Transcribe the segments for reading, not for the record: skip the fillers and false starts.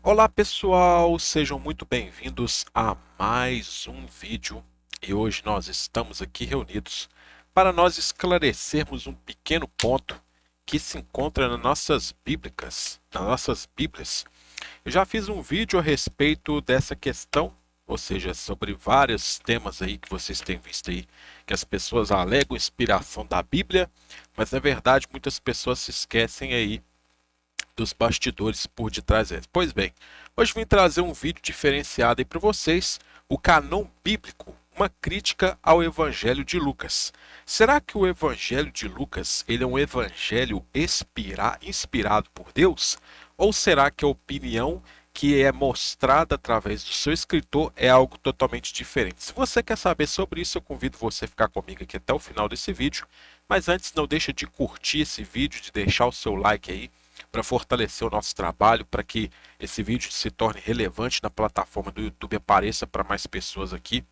Olá pessoal, sejam muito bem-vindos a mais um vídeo e hoje nós estamos aqui reunidos para nós esclarecermos um pequeno ponto que se encontra nas nossas Bíblias. Eu já fiz um vídeo a respeito dessa questão, ou seja, sobre vários temas aí que vocês têm visto aí, que as pessoas alegam inspiração da Bíblia, mas na verdade muitas pessoas se esquecem aí dos bastidores por detrás deles. Pois bem, hoje vim trazer um vídeo diferenciado aí para vocês, o Cânon Bíblico, uma crítica ao Evangelho de Lucas. Será que o Evangelho de Lucas ele é um evangelho inspirado por Deus? Ou será que a opinião que é mostrada através do seu escritor é algo totalmente diferente? Se você quer saber sobre isso, eu convido você a ficar comigo aqui até o final desse vídeo. Mas antes, não deixa de curtir esse vídeo, de deixar o seu like aí, para fortalecer o nosso trabalho, para que esse vídeo se torne relevante na plataforma do YouTube, apareça para mais pessoas aqui.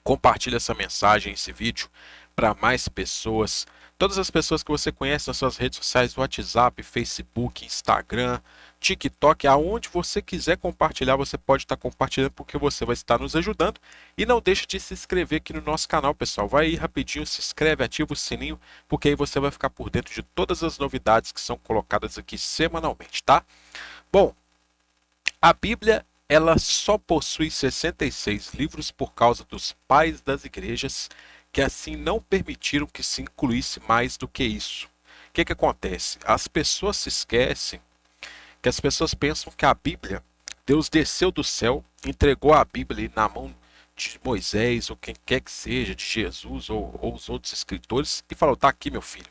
Compartilhe essa mensagem, esse vídeo, para mais pessoas. Todas as pessoas que você conhece nas suas redes sociais, WhatsApp, Facebook, Instagram, TikTok, aonde você quiser compartilhar, você pode estar compartilhando porque você vai estar nos ajudando. E não deixe de se inscrever aqui no nosso canal, pessoal. Vai aí rapidinho, se inscreve, ativa o sininho, porque aí você vai ficar por dentro de todas as novidades que são colocadas aqui semanalmente, tá? Bom, a Bíblia ela só possui 66 livros por causa dos pais das igrejas, que assim não permitiram que se incluísse mais do que isso. O que acontece? As pessoas se esquecem que as pessoas pensam que a Bíblia, Deus desceu do céu, entregou a Bíblia na mão de Moisés, ou quem quer que seja, de Jesus, ou os outros escritores, e falou: tá aqui, meu filho,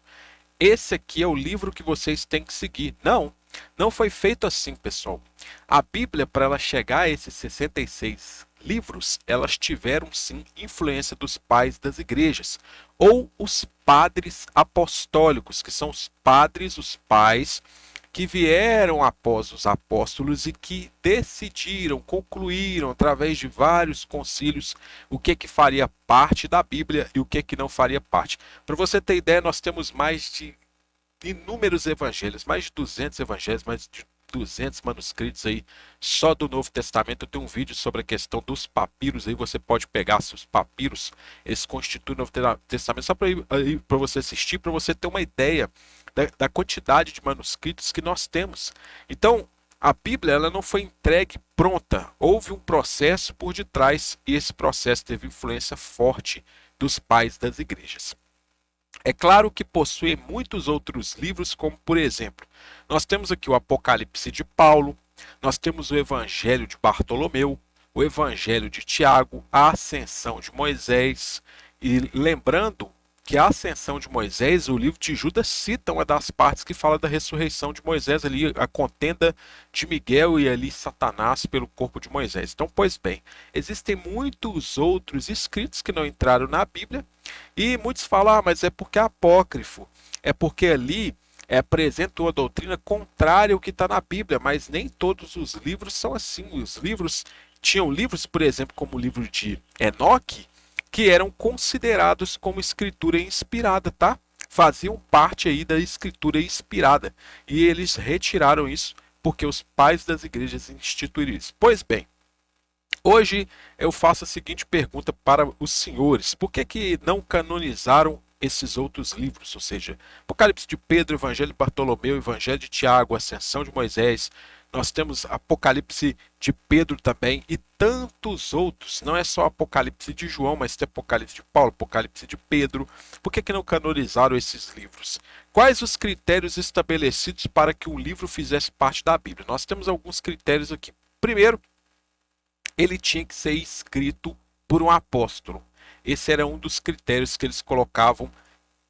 esse aqui é o livro que vocês têm que seguir. Não, não foi feito assim, pessoal. A Bíblia, para ela chegar a esses 66 livros, elas tiveram sim influência dos pais das igrejas, ou os padres apostólicos, que são os padres, os pais que vieram após os apóstolos e que decidiram, concluíram através de vários concílios o que faria parte da Bíblia e o que não faria parte. Para você ter ideia, nós temos mais de inúmeros evangelhos, mais de 200 evangelhos, mais de 200 manuscritos aí só do Novo Testamento. Eu tenho um vídeo sobre a questão dos papiros aí, você pode pegar seus papiros, eles constituem o Novo Testamento, só para você assistir, para você ter uma ideia da quantidade de manuscritos que nós temos. Então, a Bíblia ela não foi entregue pronta, houve um processo por detrás e esse processo teve influência forte dos pais das igrejas. É claro que possui muitos outros livros, como por exemplo, nós temos aqui o Apocalipse de Paulo, nós temos o Evangelho de Bartolomeu, o Evangelho de Tiago, a Ascensão de Moisés. E lembrando que a Ascensão de Moisés, o livro de Judas cita uma das partes que fala da ressurreição de Moisés, ali a contenda de Miguel e ali Satanás pelo corpo de Moisés. Então, pois bem, existem muitos outros escritos que não entraram na Bíblia e muitos falam: ah, mas é porque é apócrifo, é porque ali apresenta uma doutrina contrária ao que está na Bíblia, mas nem todos os livros são assim. Os livros tinham livros, por exemplo, como o livro de Enoque, que eram considerados como escritura inspirada, tá? Faziam parte aí da escritura inspirada. E eles retiraram isso porque os pais das igrejas instituíram isso. Pois bem, hoje eu faço a seguinte pergunta para os senhores: por que não canonizaram esses outros livros? Ou seja, Apocalipse de Pedro, Evangelho de Bartolomeu, Evangelho de Tiago, Ascensão de Moisés, nós temos Apocalipse de Pedro também e tantos outros. Não é só Apocalipse de João, mas tem Apocalipse de Paulo, Apocalipse de Pedro. Por que não canonizaram esses livros? Quais os critérios estabelecidos para que um livro fizesse parte da Bíblia? Nós temos alguns critérios aqui. Primeiro, ele tinha que ser escrito por um apóstolo. Esse era um dos critérios que eles colocavam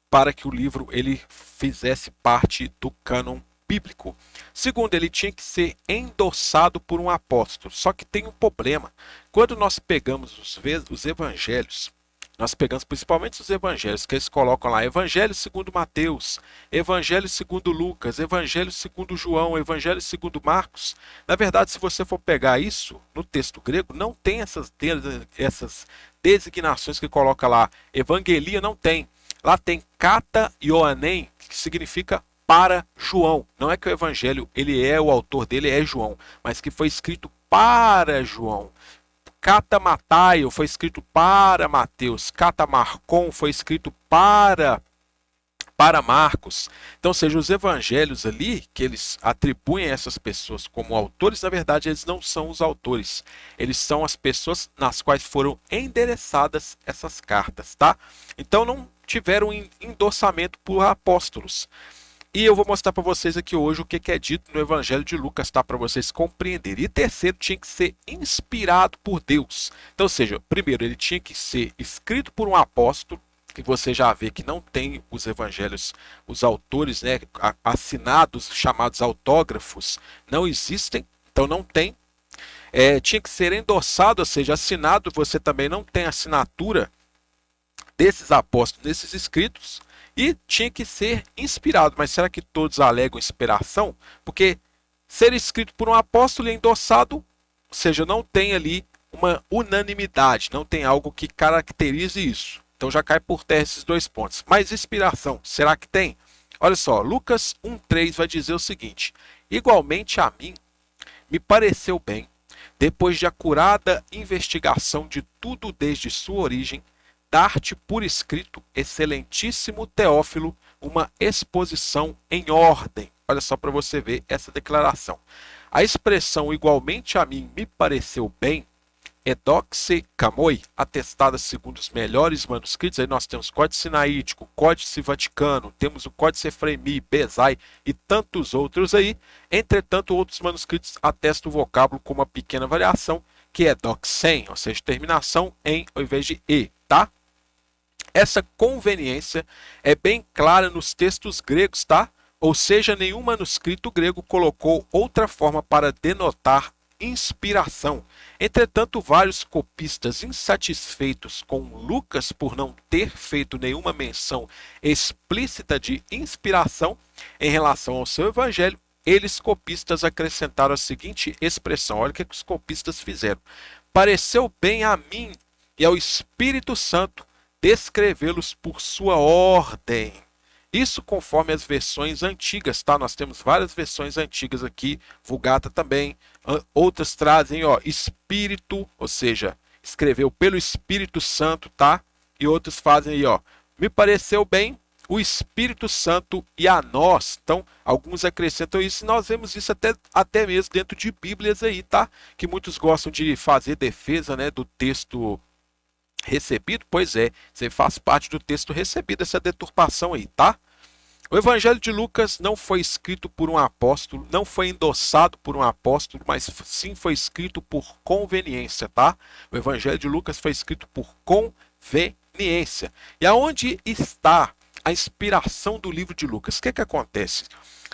para que o livro ele fizesse parte do cânon bíblico. Segundo, ele tinha que ser endossado por um apóstolo. Só que tem um problema. Quando nós pegamos os evangelhos, nós pegamos principalmente os evangelhos, que eles colocam lá: Evangelho segundo Mateus, Evangelho segundo Lucas, Evangelho segundo João, Evangelho segundo Marcos. Na verdade, se você for pegar isso no texto grego, não tem essas designações que coloca lá. Evangelia não tem. Lá tem kata ioanem, que significa para João. Não é que o evangelho, o autor dele é João, mas que foi escrito para João. Catamataio foi escrito para Mateus. Catamarcon foi escrito para Marcos. Então, ou seja, os evangelhos ali, que eles atribuem a essas pessoas como autores, na verdade, eles não são os autores. Eles são as pessoas nas quais foram endereçadas essas cartas, tá? Então, não tiveram endossamento por apóstolos. E eu vou mostrar para vocês aqui hoje o que é dito no Evangelho de Lucas, tá? Para vocês compreenderem. E terceiro, tinha que ser inspirado por Deus. Então, ou seja, primeiro, ele tinha que ser escrito por um apóstolo, que você já vê que não tem os evangelhos, os autores, né, assinados, chamados autógrafos, não existem, então não tem. Tinha que ser endossado, ou seja, assinado, você também não tem assinatura desses apóstolos nesses escritos, e tinha que ser inspirado. Mas será que todos alegam inspiração? Porque ser escrito por um apóstolo e endossado, ou seja, não tem ali uma unanimidade, não tem algo que caracterize isso. Então já cai por terra esses dois pontos. Mas inspiração, será que tem? Olha só, Lucas 1,3 vai dizer o seguinte: igualmente a mim me pareceu bem, depois de acurada investigação de tudo desde sua origem, dar-te por escrito, excelentíssimo Teófilo, uma exposição em ordem. Olha só para você ver essa declaração. A expressão igualmente a mim me pareceu bem, Edoxe Camoi, atestada segundo os melhores manuscritos, aí nós temos Códice Sinaítico, Códice Vaticano, temos o Códice Efraimi, Bezai e tantos outros aí. Entretanto, outros manuscritos atestam o vocábulo com uma pequena variação, que é doxen, ou seja, terminação em ao invés de e, tá? Essa conveniência é bem clara nos textos gregos, tá? Ou seja, nenhum manuscrito grego colocou outra forma para denotar inspiração. Entretanto, vários copistas insatisfeitos com Lucas por não ter feito nenhuma menção explícita de inspiração em relação ao seu evangelho, eles copistas acrescentaram a seguinte expressão. Olha o que os copistas fizeram. Pareceu bem a mim e ao Espírito Santo descrevê-los por sua ordem. Isso conforme as versões antigas, tá? Nós temos várias versões antigas aqui, Vulgata também. Outras trazem, ó, Espírito, ou seja, escreveu pelo Espírito Santo, tá? E outros fazem aí, ó, me pareceu bem o Espírito Santo e a nós. Então, alguns acrescentam isso, e nós vemos isso até mesmo dentro de Bíblias aí, tá? Que muitos gostam de fazer defesa, né, do texto recebido. Pois é, você faz parte do texto recebido, essa deturpação aí, tá? O Evangelho de Lucas não foi escrito por um apóstolo, não foi endossado por um apóstolo, mas sim foi escrito por conveniência, tá? O Evangelho de Lucas foi escrito por conveniência. E aonde está a inspiração do livro de Lucas? O que acontece?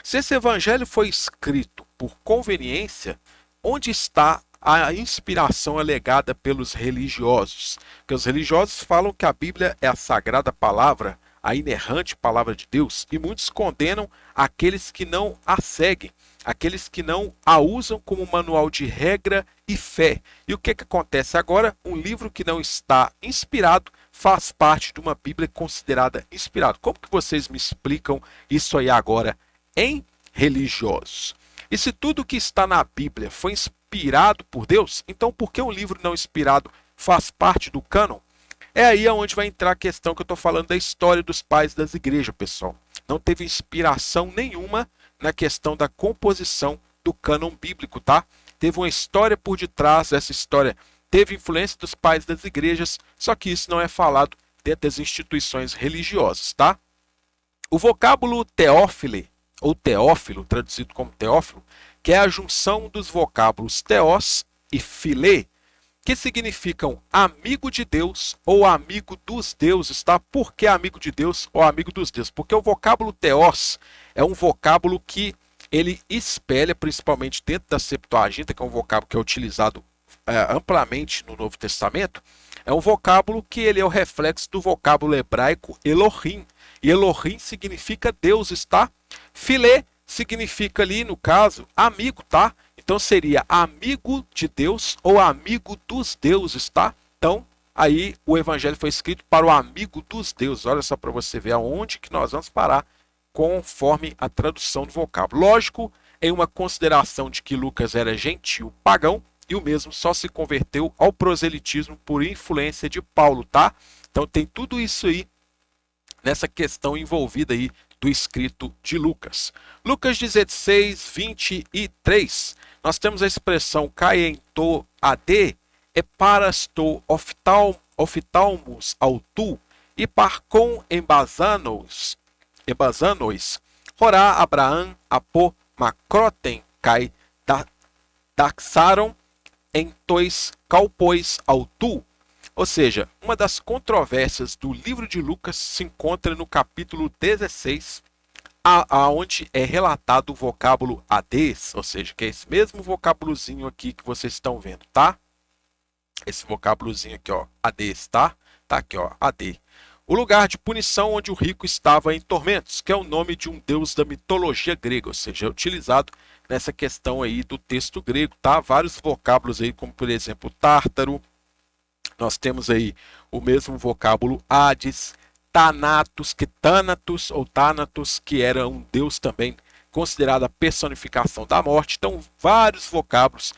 Se esse Evangelho foi escrito por conveniência, onde está a inspiração alegada pelos religiosos? Porque os religiosos falam que a Bíblia é a sagrada palavra, a inerrante palavra de Deus, e muitos condenam aqueles que não a seguem, aqueles que não a usam como manual de regra e fé. E o que acontece agora? Um livro que não está inspirado faz parte de uma Bíblia considerada inspirada. Como que vocês me explicam isso aí agora em religiosos? E se tudo que está na Bíblia foi inspirado por Deus, então por que um livro não inspirado faz parte do cânon? É aí onde vai entrar a questão que eu estou falando da história dos pais das igrejas, pessoal. Não teve inspiração nenhuma na questão da composição do cânon bíblico, tá? Teve uma história por detrás dessa história, teve influência dos pais das igrejas, só que isso não é falado dentro das instituições religiosas, tá? O vocábulo teófile, ou teófilo, traduzido como teófilo, que é a junção dos vocábulos teós e filê, que significam amigo de Deus ou amigo dos deuses, tá? Por que amigo de Deus ou amigo dos deuses? Porque o vocábulo teós é um vocábulo que ele espelha, principalmente dentro da Septuaginta, que é um vocábulo que é utilizado amplamente no Novo Testamento, é um vocábulo que ele é o reflexo do vocábulo hebraico Elohim. E Elohim significa deuses, tá? Filé significa ali, no caso, amigo, tá? Então seria amigo de Deus ou amigo dos deuses, tá? Então, aí o evangelho foi escrito para o amigo dos deuses. Olha só para você ver aonde que nós vamos parar conforme a tradução do vocábulo. Lógico, em uma consideração de que Lucas era gentil pagão e o mesmo só se converteu ao proselitismo por influência de Paulo, tá? Então tem tudo isso aí nessa questão envolvida aí do escrito de Lucas. Lucas 16, 23, nós temos a expressão caento ade, eparasto oftalmos autu, e parcon embasanois, horá Abraão apo macroten kai daxaron em tois calpois autu. Ou seja, uma das controvérsias do livro de Lucas se encontra no capítulo 16, aonde é relatado o vocábulo ades, ou seja, que é esse mesmo vocábulozinho aqui que vocês estão vendo, tá? Esse vocábulozinho aqui, ó, ades, tá? Tá aqui, ó, ad. O lugar de punição onde o rico estava em tormentos, que é o nome de um deus da mitologia grega, ou seja, é utilizado nessa questão aí do texto grego, tá? Vários vocábulos aí, como por exemplo, tártaro. Nós temos aí o mesmo vocábulo Hades, Thanatos, que Thanatos ou Thanatos, que era um deus também considerado a personificação da morte. Então, vários vocábulos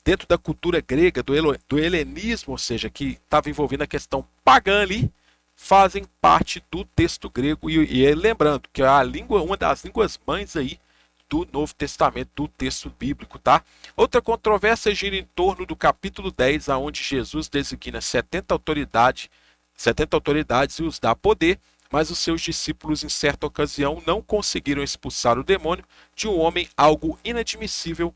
dentro da cultura grega, do helenismo, ou seja, que estava envolvendo a questão pagã ali, fazem parte do texto grego. E lembrando que a língua, uma das línguas mães aí do Novo Testamento, do texto bíblico, tá? Outra controvérsia gira em torno do capítulo 10, aonde Jesus designa 70 autoridades e os dá poder, mas os seus discípulos, em certa ocasião, não conseguiram expulsar o demônio de um homem, algo inadmissível,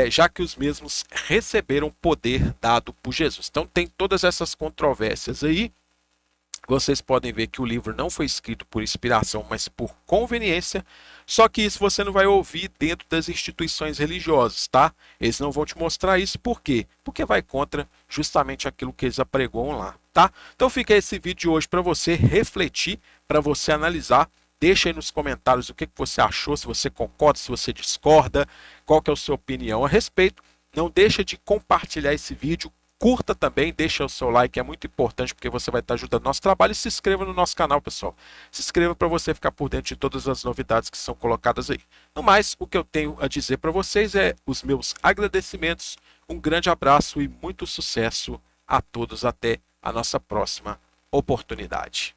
já que os mesmos receberam poder dado por Jesus. Então tem todas essas controvérsias aí. Vocês podem ver que o livro não foi escrito por inspiração, mas por conveniência. Só que isso você não vai ouvir dentro das instituições religiosas, tá? Eles não vão te mostrar isso. Por quê? Porque vai contra justamente aquilo que eles apregoam lá, tá? Então fica esse vídeo de hoje para você refletir, para você analisar. Deixa aí nos comentários o que você achou, se você concorda, se você discorda, qual que é a sua opinião a respeito. Não deixa de compartilhar esse vídeo. Curta também, deixa o seu like, é muito importante porque você vai estar ajudando o nosso trabalho. E se inscreva no nosso canal, pessoal. Se inscreva para você ficar por dentro de todas as novidades que são colocadas aí. No mais, o que eu tenho a dizer para vocês é os meus agradecimentos. Um grande abraço e muito sucesso a todos. Até a nossa próxima oportunidade.